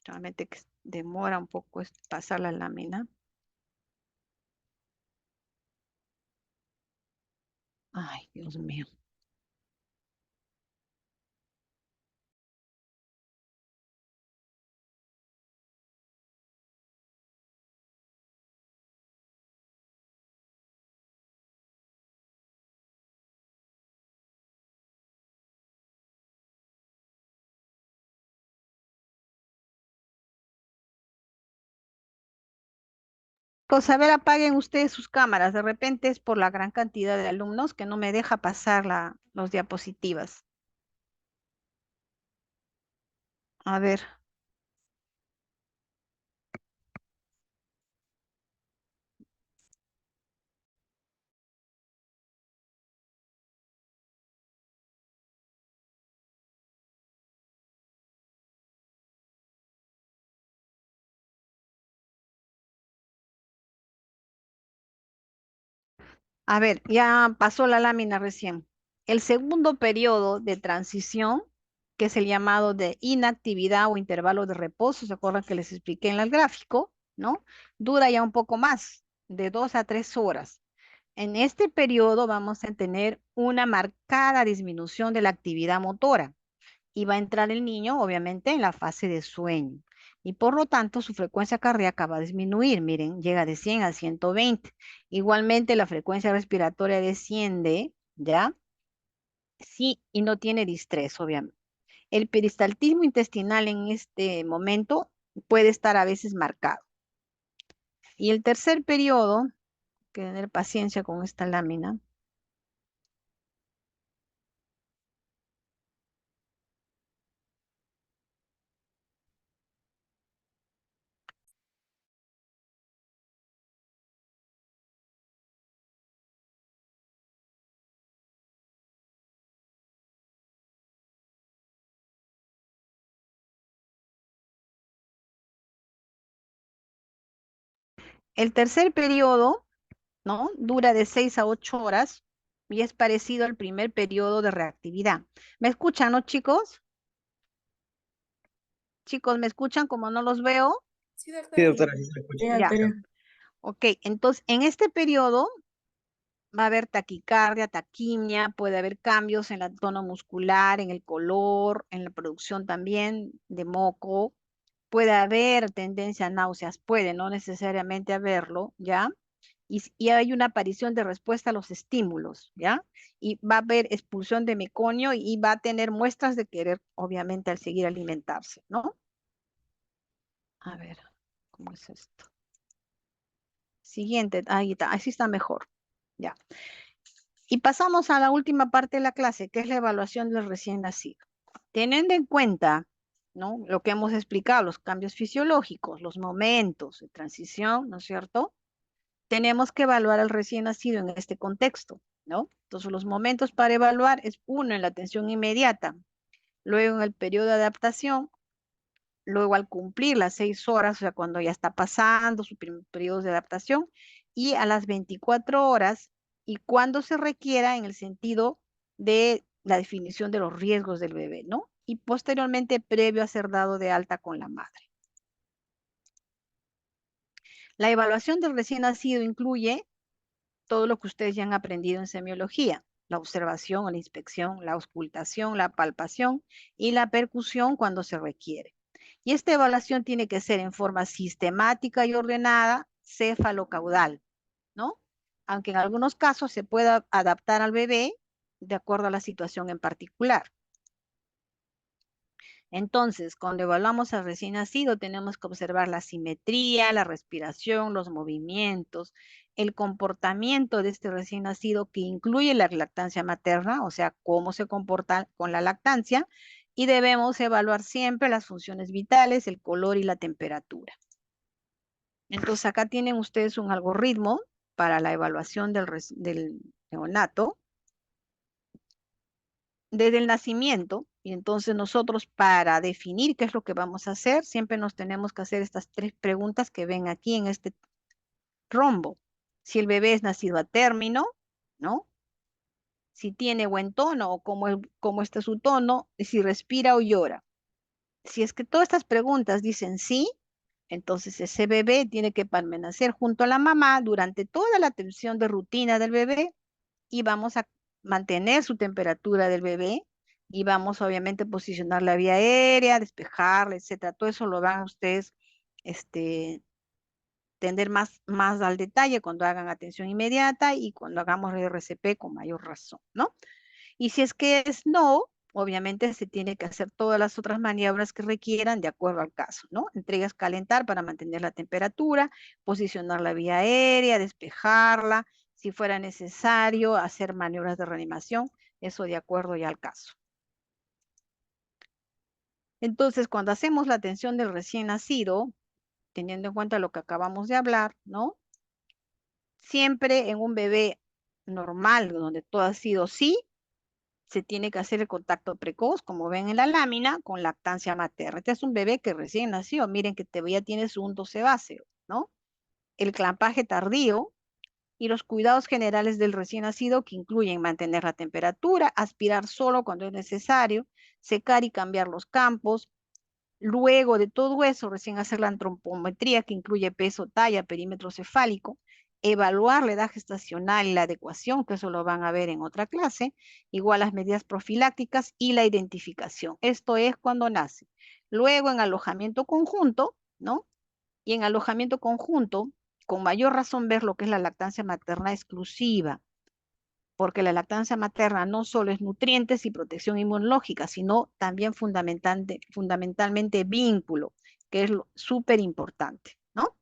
Speaker 1: solamente que demora un poco pasar la lámina. Ay, Dios mío. Pues a ver, apaguen ustedes sus cámaras. De repente es por la gran cantidad de alumnos que no me deja pasar los diapositivas. A ver. A ver, ya pasó la lámina recién. El segundo periodo de transición, que es el llamado de inactividad o intervalo de reposo, ¿se acuerdan que les expliqué en el gráfico? ¿No? Dura ya un poco más, de 2 a 3 horas. En este periodo vamos a tener una marcada disminución de la actividad motora y va a entrar el niño, obviamente, en la fase de sueño. Y por lo tanto, su frecuencia cardíaca va a disminuir. Miren, llega de 100 a 120. Igualmente, la frecuencia respiratoria desciende, ¿ya? Sí, y no tiene distrés, obviamente. El peristaltismo intestinal en este momento puede estar a veces marcado. Y el tercer periodo, que tener paciencia con esta lámina. El tercer periodo, ¿no? Dura de 6 a 8 horas y es parecido al primer periodo de reactividad. ¿Me escuchan, no, chicos? Chicos, ¿me escuchan como no los veo?
Speaker 7: Sí,
Speaker 8: Sí,
Speaker 7: doctora.
Speaker 8: doctora, sí se escucha.
Speaker 1: Ya. Ok, entonces en este periodo va a haber taquicardia, taquimia, puede haber cambios en el tono muscular, en el color, en la producción también de moco, puede haber tendencia a náuseas, puede, no necesariamente haberlo, ¿ya? Y hay una aparición de respuesta a los estímulos, ¿ya? Y va a haber expulsión de meconio y va a tener muestras de querer, obviamente, al seguir alimentarse, ¿no? A ver, ¿cómo es esto? Siguiente, ahí está, así está mejor, ya. Y pasamos a la última parte de la clase, que es la evaluación del recién nacido. Teniendo en cuenta, ¿no? Lo que hemos explicado, los cambios fisiológicos, los momentos de transición, ¿no es cierto? Tenemos que evaluar al recién nacido en este contexto, ¿no? Entonces, los momentos para evaluar es uno en la atención inmediata, luego en el periodo de adaptación, luego al cumplir las 6 horas, o sea, cuando ya está pasando su periodo de adaptación, y a las 24 horas, y cuando se requiera en el sentido de la definición de los riesgos del bebé, ¿no? Y posteriormente, previo a ser dado de alta con la madre. La evaluación del recién nacido incluye todo lo que ustedes ya han aprendido en semiología: la observación o la inspección, la auscultación, la palpación y la percusión cuando se requiere. Y esta evaluación tiene que ser en forma sistemática y ordenada, céfalo-caudal, ¿no? Aunque en algunos casos se pueda adaptar al bebé de acuerdo a la situación en particular. Entonces, cuando evaluamos al recién nacido, tenemos que observar la simetría, la respiración, los movimientos, el comportamiento de este recién nacido, que incluye la lactancia materna, o sea, cómo se comporta con la lactancia, y debemos evaluar siempre las funciones vitales, el color y la temperatura. Entonces, acá tienen ustedes un algoritmo para la evaluación del neonato desde el nacimiento. Y entonces nosotros, para definir qué es lo que vamos a hacer, siempre nos tenemos que hacer estas 3 preguntas que ven aquí en este rombo. Si el bebé es nacido a término, ¿no? Si tiene buen tono o cómo está su tono, y si respira o llora. Si es que todas estas preguntas dicen sí, entonces ese bebé tiene que permanecer junto a la mamá durante toda la atención de rutina del bebé, y vamos a mantener su temperatura del bebé, y vamos obviamente a posicionar la vía aérea, despejarla, etcétera. Todo eso lo van ustedes tender más al detalle cuando hagan atención inmediata y cuando hagamos el RCP con mayor razón, ¿no? Y si es que es no, obviamente se tiene que hacer todas las otras maniobras que requieran de acuerdo al caso, ¿no? Entregas calentar para mantener la temperatura, posicionar la vía aérea, despejarla, si fuera necesario, hacer maniobras de reanimación, eso de acuerdo ya al caso. Entonces, cuando hacemos la atención del recién nacido, teniendo en cuenta lo que acabamos de hablar, ¿no? Siempre en un bebé normal, donde todo ha sido sí, se tiene que hacer el contacto precoz, como ven en la lámina, con lactancia materna. Este es un bebé que recién nació, miren que ya tiene su 1,12 base, ¿no? El clampaje tardío y los cuidados generales del recién nacido, que incluyen mantener la temperatura, aspirar solo cuando es necesario, secar y cambiar los campos. Luego de todo eso, recién hacer la antropometría, que incluye peso, talla, perímetro cefálico, evaluar la edad gestacional y la adecuación, que eso lo van a ver en otra clase, igual las medidas profilácticas y la identificación. Esto es cuando nace. Luego en alojamiento conjunto, ¿no? Y en alojamiento conjunto, con mayor razón ver lo que es la lactancia materna exclusiva, porque la lactancia materna no solo es nutrientes y protección inmunológica, sino también fundamentalmente vínculo, que es súper importante, ¿no?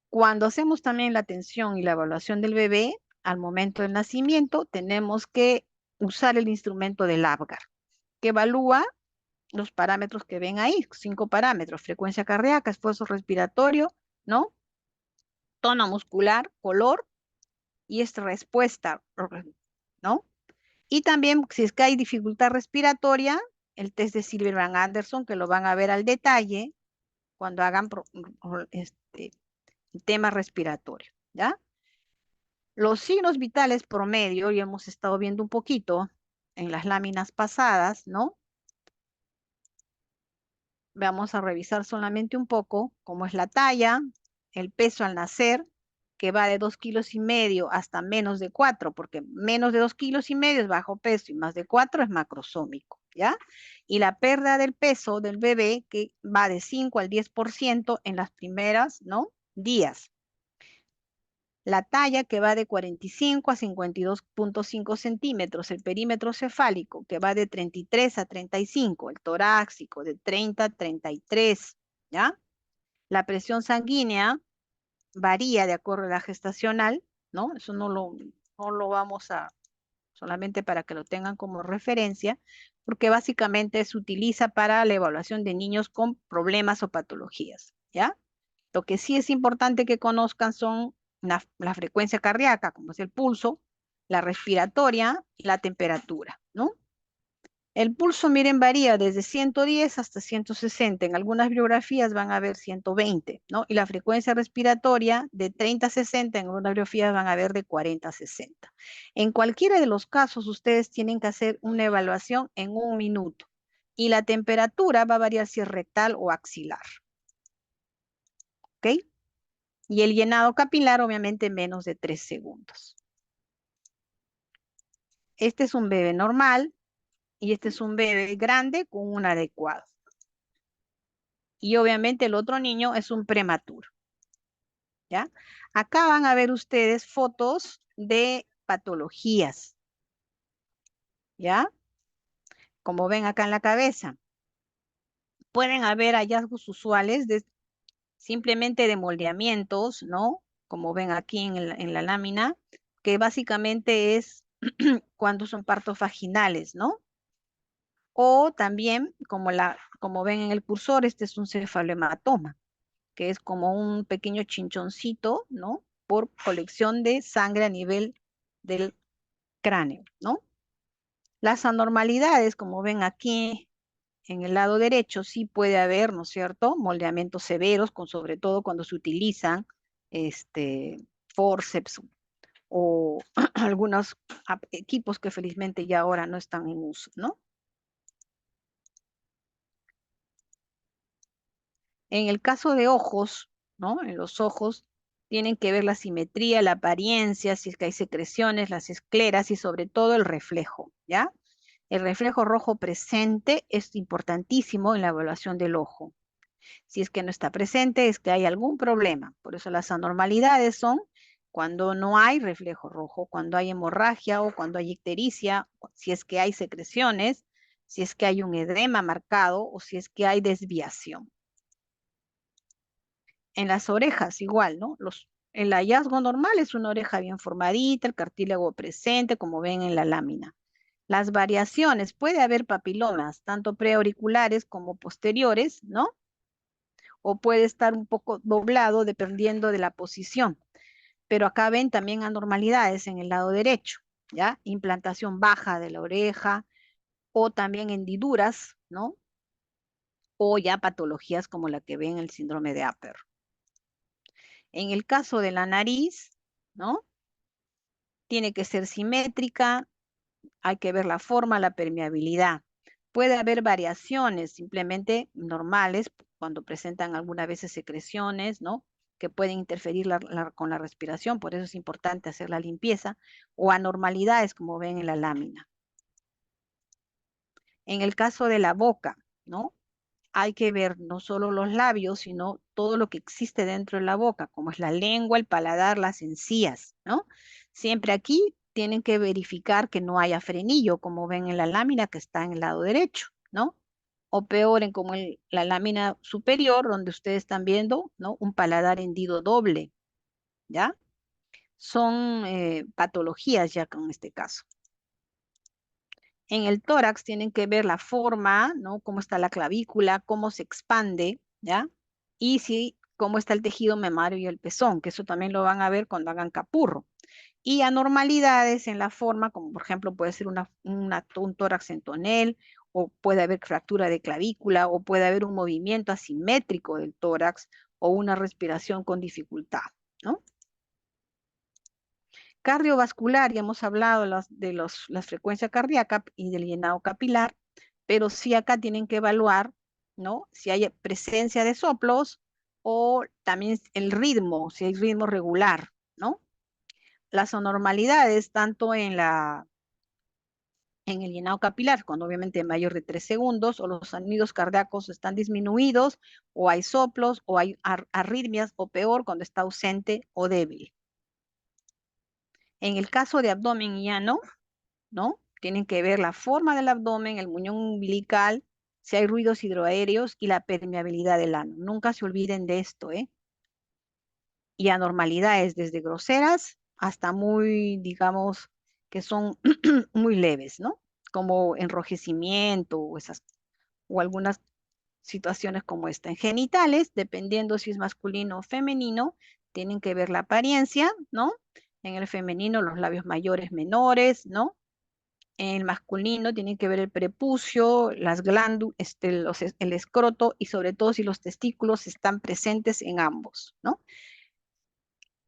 Speaker 1: Cuando hacemos también la atención y la evaluación del bebé, al momento del nacimiento, tenemos que usar el instrumento del Apgar, que evalúa los parámetros que ven ahí, 5 parámetros: frecuencia cardíaca, esfuerzo respiratorio, ¿no? Tono muscular, color y esta respuesta, ¿no? Y también, si es que hay dificultad respiratoria, el test de Silverman-Anderson, que lo van a ver al detalle cuando hagan el tema respiratorio, ¿ya? Los signos vitales promedio, ya hemos estado viendo un poquito en las láminas pasadas, ¿no? Vamos a revisar solamente un poco cómo es la talla, el peso al nacer, que va de 2,5 kilos hasta menos de 4, porque menos de 2,5 kilos es bajo peso y más de 4 es macrosómico, ¿ya? Y la pérdida del peso del bebé, que va de 5 al 10% en las primeras, ¿no? días. La talla, que va de 45 a 52,5 centímetros, el perímetro cefálico, que va de 33 a 35, el torácico de 30 a 33, ¿ya? La presión sanguínea varía de acuerdo a la gestacional, ¿no? Eso no lo vamos a, solamente para que lo tengan como referencia, porque básicamente se utiliza para la evaluación de niños con problemas o patologías, ¿ya? Lo que sí es importante que conozcan son la frecuencia cardíaca, como es el pulso, la respiratoria y la temperatura, ¿no? El pulso, miren, varía desde 110 hasta 160. En algunas bibliografías van a ver 120, ¿no? Y la frecuencia respiratoria de 30 a 60, en algunas bibliografías van a ver de 40 a 60. En cualquiera de los casos, ustedes tienen que hacer una evaluación en 1 minuto. Y la temperatura va a variar si es rectal o axilar. ¿Ok? Y el llenado capilar, obviamente, menos de 3 segundos. Este es un bebé normal y este es un bebé grande con un adecuado. Y obviamente el otro niño es un prematuro. ¿Ya? Acá van a ver ustedes fotos de patologías. ¿Ya? Como ven acá en la cabeza. Pueden haber hallazgos usuales de simplemente de moldeamientos, ¿no? Como ven aquí en la lámina, que básicamente es cuando son partos vaginales, ¿no? O también, como ven en el cursor, este es un cefalohematoma, que es como un pequeño chinchoncito, ¿no? Por colección de sangre a nivel del cráneo, ¿no? Las anormalidades, como ven aquí en el lado derecho, sí puede haber, ¿no es cierto?, moldeamientos severos, sobre todo cuando se utilizan forceps o algunos equipos que felizmente ya ahora no están en uso, ¿no? En el caso de ojos, ¿no? En los ojos tienen que ver la simetría, la apariencia, si es que hay secreciones, las escleras y sobre todo el reflejo, ¿ya? El reflejo rojo presente es importantísimo en la evaluación del ojo. Si es que no está presente, es que hay algún problema. Por eso las anormalidades son cuando no hay reflejo rojo, cuando hay hemorragia o cuando hay ictericia, si es que hay secreciones, si es que hay un edema marcado o si es que hay desviación. En las orejas igual, ¿no? El hallazgo normal es una oreja bien formadita, el cartílago presente, como ven en la lámina. Las variaciones, puede haber papilomas, tanto preauriculares como posteriores, ¿no? O puede estar un poco doblado dependiendo de la posición. Pero acá ven también anormalidades en el lado derecho, ¿ya? Implantación baja de la oreja o también hendiduras, ¿no? O ya patologías como la que ven el síndrome de Apert. En el caso de la nariz, ¿no? Tiene que ser simétrica, hay que ver la forma, la permeabilidad. Puede haber variaciones simplemente normales cuando presentan algunas veces secreciones, ¿no? Que pueden interferir con la respiración, por eso es importante hacer la limpieza, o anormalidades como ven en la lámina. En el caso de la boca, ¿no? Hay que ver no solo los labios, sino todo lo que existe dentro de la boca, como es la lengua, el paladar, las encías, ¿no? Siempre aquí tienen que verificar que no haya frenillo, como ven en la lámina que está en el lado derecho, ¿no? O peor, en como la lámina superior, donde ustedes están viendo, ¿no? Un paladar hendido doble, ¿ya? Son patologías ya con este caso. En el tórax tienen que ver la forma, ¿no? Cómo está la clavícula, cómo se expande, ¿ya? Y cómo está el tejido mamario y el pezón, que eso también lo van a ver cuando hagan capurro. Y anormalidades en la forma, como por ejemplo puede ser un tórax en tonel, o puede haber fractura de clavícula, o puede haber un movimiento asimétrico del tórax, o una respiración con dificultad, ¿no? Cardiovascular, ya hemos hablado la frecuencia cardíaca y del llenado capilar, pero sí acá tienen que evaluar, ¿no? Si hay presencia de soplos o también el ritmo, si hay ritmo regular, ¿no? Las anormalidades, tanto en el llenado capilar, cuando obviamente mayor de 3 segundos, o los sonidos cardíacos están disminuidos, o hay soplos, o hay arritmias, o peor, cuando está ausente o débil. En el caso de abdomen llano, ¿no? Tienen que ver la forma del abdomen, el muñón umbilical, si hay ruidos hidroaéreos y la permeabilidad del ano. Nunca se olviden de esto, ¿eh? Y anormalidades desde groseras hasta muy, digamos, que son muy leves, ¿no? Como enrojecimiento o algunas situaciones como esta. En genitales, dependiendo si es masculino o femenino, tienen que ver la apariencia, ¿no? En el femenino, los labios mayores, menores, ¿no? En el masculino tienen que ver el prepucio, las glándulas, el escroto y sobre todo si los testículos están presentes en ambos, ¿no?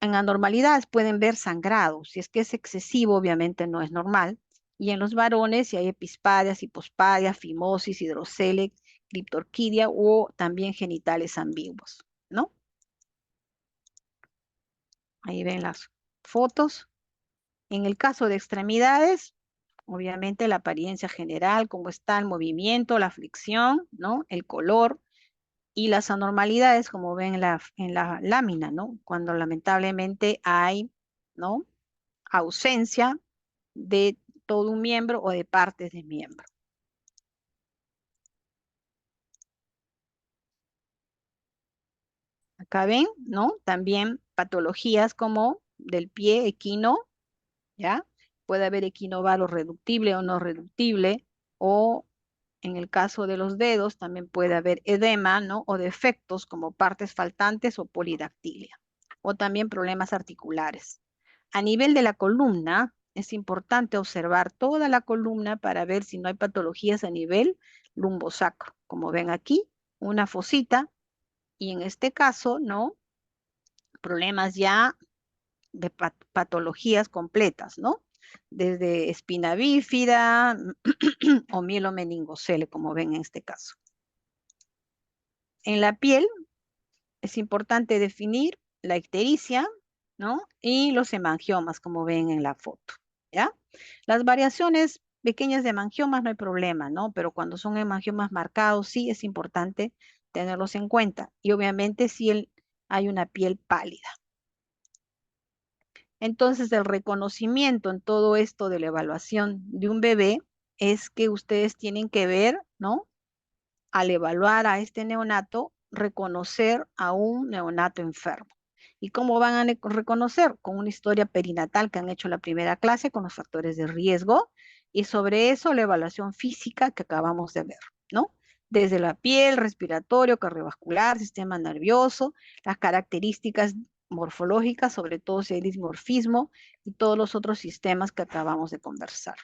Speaker 1: En anormalidades pueden ver sangrado. Si es que es excesivo, obviamente no es normal. Y en los varones, si hay epispadias, hipospadias, fimosis, hidrocele, criptorquidia o también genitales ambiguos, ¿no? Ahí ven las fotos. En el caso de extremidades, obviamente la apariencia general, cómo está el movimiento, la fricción, ¿no? El color y las anormalidades, como ven en la lámina, ¿no? Cuando lamentablemente hay, ¿no? Ausencia de todo un miembro o de partes de miembro. Acá ven, ¿no? También patologías como del pie equino, ¿ya? Puede haber equinovalo reductible o no reductible, o en el caso de los dedos también puede haber edema, ¿no? O defectos como partes faltantes o polidactilia, o también problemas articulares. A nivel de la columna, es importante observar toda la columna para ver si no hay patologías a nivel lumbosacro. Como ven aquí, una fosita, y en este caso, ¿no? Problemas ya de patologías completas, ¿no? Desde espina bífida o mielomeningocele, como ven en este caso. En la piel es importante definir la ictericia, ¿no? Y los hemangiomas, como ven en la foto, ¿ya? Las variaciones pequeñas de hemangiomas no hay problema, ¿no? Pero cuando son hemangiomas marcados, sí es importante tenerlos en cuenta. Y obviamente si hay una piel pálida. Entonces, el reconocimiento en todo esto de la evaluación de un bebé es que ustedes tienen que ver, ¿no? Al evaluar a este neonato, reconocer a un neonato enfermo. ¿Y cómo van a reconocer? Con una historia perinatal que han hecho la primera clase con los factores de riesgo y sobre eso la evaluación física que acabamos de ver, ¿no? Desde la piel, respiratorio, cardiovascular, sistema nervioso, las características morfológicas, sobre todo si hay dismorfismo y todos los otros sistemas que acabamos de conversar,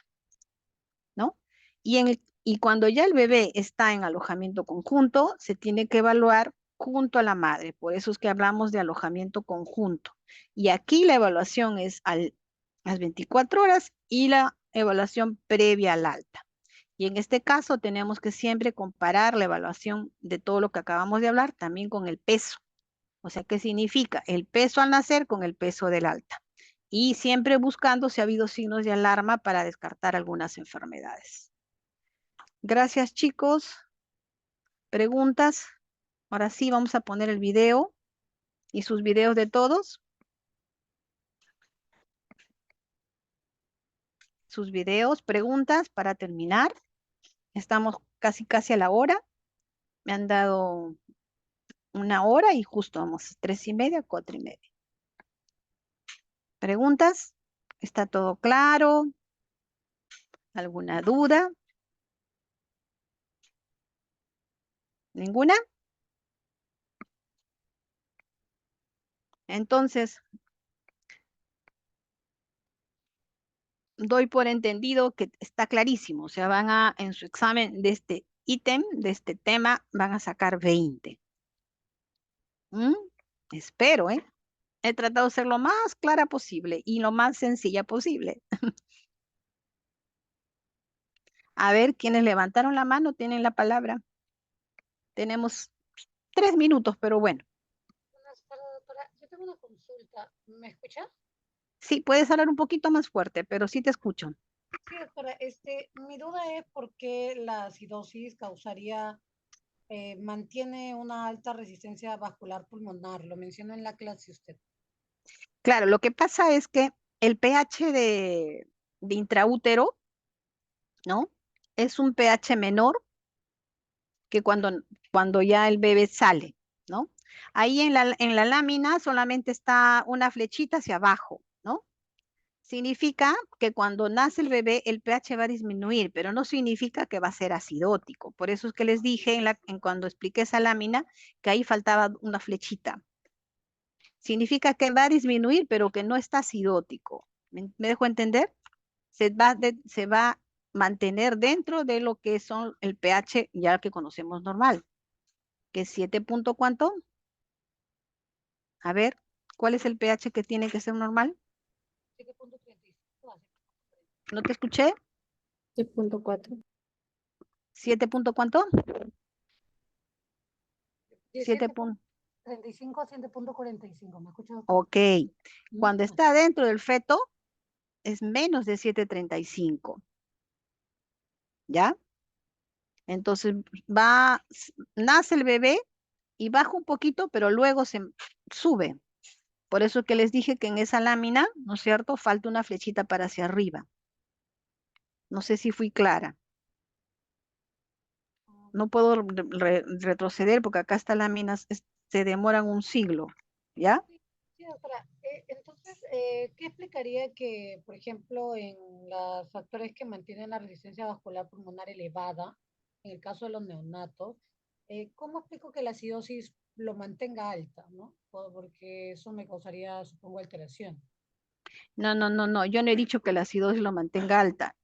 Speaker 1: ¿no? Y cuando ya el bebé está en alojamiento conjunto, se tiene que evaluar junto a la madre. Por eso es que hablamos de alojamiento conjunto. Y aquí la evaluación es a las 24 horas y la evaluación previa al alta. Y en este caso tenemos que siempre comparar la evaluación de todo lo que acabamos de hablar también con el peso. O sea, ¿qué significa? El peso al nacer con el peso del alta. Y siempre buscando si ha habido signos de alarma para descartar algunas enfermedades. Gracias, chicos. ¿Preguntas? Ahora sí, vamos a poner el video y sus videos de todos. Sus videos, preguntas para terminar. Estamos casi a la hora. Me han dado 1 hora y justo vamos 3:30, 4:30. ¿Preguntas? ¿Está todo claro? ¿Alguna duda? ¿Ninguna? Entonces, doy por entendido que está clarísimo. O sea, en su examen de este ítem, de este tema, van a sacar 20. ¿Mm? Espero, ¿eh? He tratado de ser lo más clara posible y lo más sencilla posible. A ver, quienes levantaron la mano tienen la palabra. Tenemos 3 minutos, pero bueno.
Speaker 9: Buenas tardes, doctora. Yo tengo una consulta. ¿Me escucha?
Speaker 1: Sí, puedes hablar un poquito más fuerte, pero sí te escucho.
Speaker 9: Sí, doctora. Mi duda es por qué la acidosis mantiene una alta resistencia vascular pulmonar. Lo mencionó en la clase usted.
Speaker 1: Claro, lo que pasa es que el pH de intraútero, ¿no? Es un pH menor que cuando ya el bebé sale, ¿no? Ahí en la lámina solamente está una flechita hacia abajo, ¿no? Significa que cuando nace el bebé el pH va a disminuir, pero no significa que va a ser acidótico. Por eso es que les dije cuando expliqué esa lámina que ahí faltaba una flechita. Significa que va a disminuir, pero que no está acidótico. ¿Me dejo entender? Se va a mantener dentro de lo que son el pH ya que conocemos normal, que es 7 punto ¿cuánto? A ver, ¿cuál es el pH que tiene que ser normal?
Speaker 9: 7.35.
Speaker 1: ¿No te escuché?
Speaker 6: 7.4.
Speaker 1: 7 punto ¿cuánto? 7 punto.
Speaker 9: 7.35 a 7.45. ¿Me escucha, doctora?
Speaker 1: Ok. Cuando está dentro del feto es menos de 7.35. ¿Ya? Entonces nace el bebé y baja un poquito, pero luego se sube. Por eso que les dije que en esa lámina, ¿no es cierto? Falta una flechita para hacia arriba. No sé si fui clara. No puedo retroceder porque acá estas láminas se demoran un siglo. ¿Ya?
Speaker 9: Sí, doctora. Entonces, ¿qué explicaría que, por ejemplo, en los factores que mantienen la resistencia vascular pulmonar elevada, en el caso de los neonatos, cómo explico que la acidosis lo mantenga alta, ¿no? Porque eso me causaría, supongo, alteración.
Speaker 1: No, no, no, no. Yo no he dicho que la acidosis lo mantenga alta.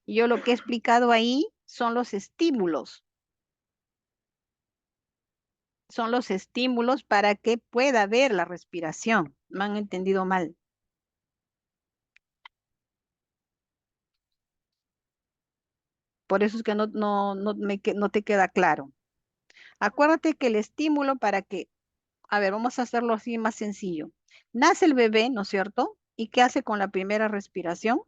Speaker 1: Yo lo que he explicado ahí son los estímulos. Son los estímulos para que pueda haber la respiración. Me han entendido mal. Por eso es que no te queda claro. Acuérdate que el estímulo para que, a ver, vamos a hacerlo así más sencillo. Nace el bebé, ¿no es cierto? ¿Y qué hace con la primera respiración?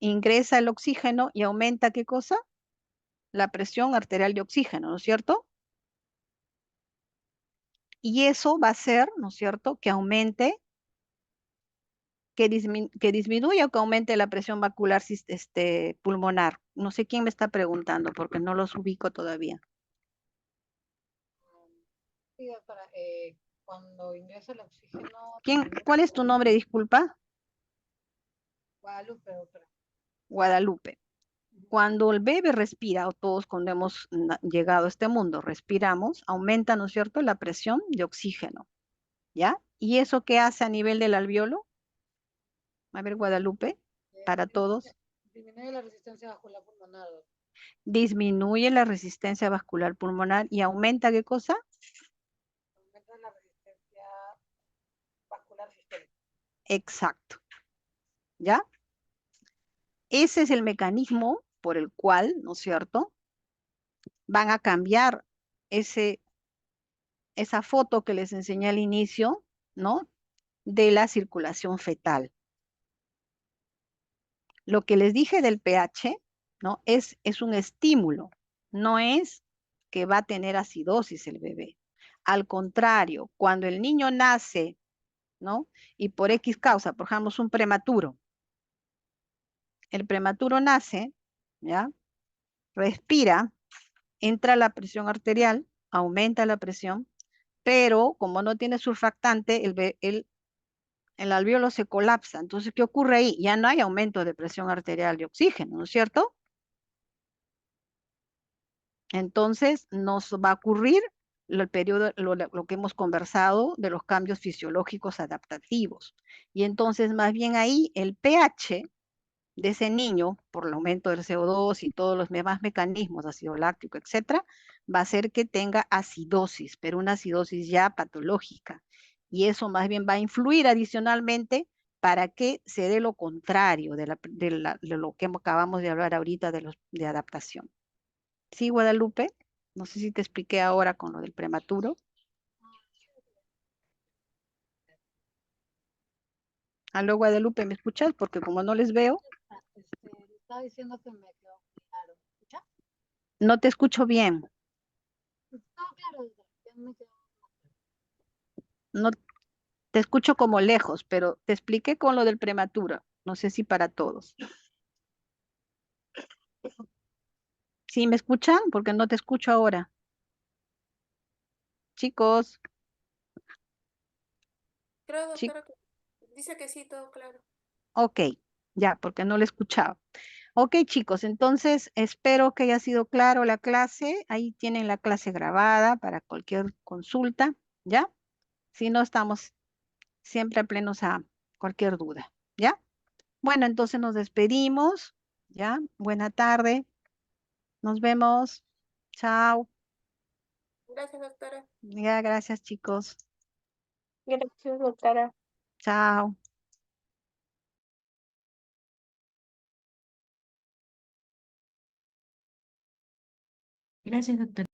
Speaker 1: Ingresa el oxígeno y aumenta, ¿qué cosa? La presión arterial de oxígeno, ¿no es cierto? Y eso va a hacer, ¿no es cierto?, que aumente, que disminuya o que aumente la presión vascular pulmonar. No sé quién me está preguntando porque no los ubico todavía.
Speaker 9: Sí, doctora, cuando ingresa el oxígeno,
Speaker 1: ¿Cuál es tu nombre, disculpa?
Speaker 9: Guadalupe, doctora.
Speaker 1: Guadalupe. Cuando el bebé respira, o todos cuando hemos llegado a este mundo, respiramos, aumenta, ¿no es cierto?, la presión de oxígeno, ¿ya? ¿Y eso qué hace a nivel del alveolo? A ver, Guadalupe, para todos.
Speaker 9: Disminuye la resistencia vascular pulmonar.
Speaker 1: Disminuye la resistencia vascular pulmonar y aumenta, ¿qué cosa?
Speaker 9: Aumenta la resistencia vascular sistémica.
Speaker 1: Exacto, ¿ya? Ese es el mecanismo por el cual, ¿no es cierto?, van a cambiar esa foto que les enseñé al inicio, ¿no?, de la circulación fetal. Lo que les dije del pH, ¿no?, es un estímulo, no es que va a tener acidosis el bebé. Al contrario, cuando el niño nace, ¿no?, y por X causa, por ejemplo, es un prematuro, el prematuro nace, ¿ya?, respira, entra la presión arterial, aumenta la presión, pero como no tiene surfactante, el alveolo se colapsa. Entonces, ¿qué ocurre ahí? Ya no hay aumento de presión arterial de oxígeno, ¿no es cierto? Entonces, nos va a ocurrir el periodo, lo que hemos conversado de los cambios fisiológicos adaptativos. Y entonces, más bien ahí, el pH de ese niño, por el aumento del CO2 y todos los demás mecanismos, ácido láctico, etcétera, va a ser que tenga acidosis, pero una acidosis ya patológica. Y eso más bien va a influir adicionalmente para que se dé lo contrario de lo que acabamos de hablar ahorita de adaptación. ¿Sí, Guadalupe? No sé si te expliqué ahora con lo del prematuro. Aló, Guadalupe, ¿me escuchas? Porque como no les veo,
Speaker 9: Le estaba diciendo que me quedó claro. ¿Escucha?
Speaker 1: no te escucho bien.
Speaker 9: Estaba claro, doctora, ya me quedó.
Speaker 1: No te escucho como lejos, pero te expliqué con lo del prematuro. No sé si para todos. ¿Sí me escuchan? Porque no te escucho ahora. Chicos,
Speaker 7: Creo,
Speaker 1: chi-
Speaker 7: doctora, que dice que sí, todo claro.
Speaker 1: ok, ya, porque no lo escuchaba. Ok, chicos, entonces espero que haya sido claro la clase. Ahí tienen la clase grabada para cualquier consulta, ¿ya? Si no, estamos siempre plenos a cualquier duda, ¿ya? Bueno, entonces nos despedimos, ¿ya? Buena tarde, nos vemos. Chao.
Speaker 7: Gracias, doctora.
Speaker 1: Ya, gracias, chicos.
Speaker 7: Gracias, doctora.
Speaker 1: Chao.
Speaker 6: Gracias, doctora.